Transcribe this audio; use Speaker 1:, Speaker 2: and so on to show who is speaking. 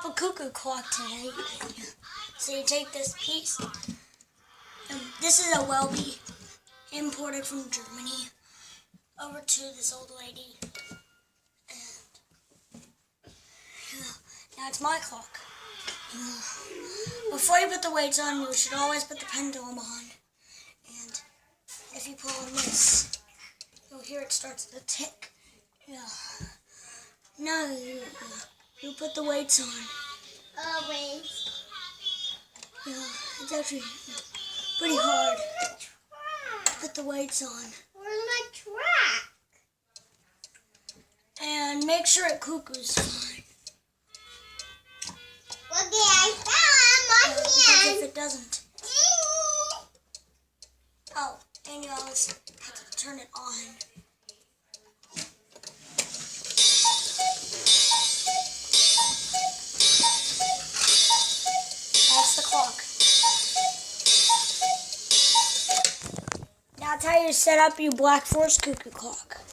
Speaker 1: a cuckoo clock today. So you take this piece. This is a Welby imported from Germany over to this old lady. And now it's my clock. Before you put the weights on, you should always put the pendulum on. And if you pull on this, you'll hear it starts to tick. Now you put the weights on.
Speaker 2: Weights.
Speaker 1: It's actually pretty hard to put the weights on.
Speaker 2: Where's my track?
Speaker 1: And make sure it cuckoos fine.
Speaker 2: Okay, I found my
Speaker 1: Because
Speaker 2: hand.
Speaker 1: if it doesn't, and you always have to turn it on. That's the clock. Now that's how you set up your Black Forest cuckoo clock.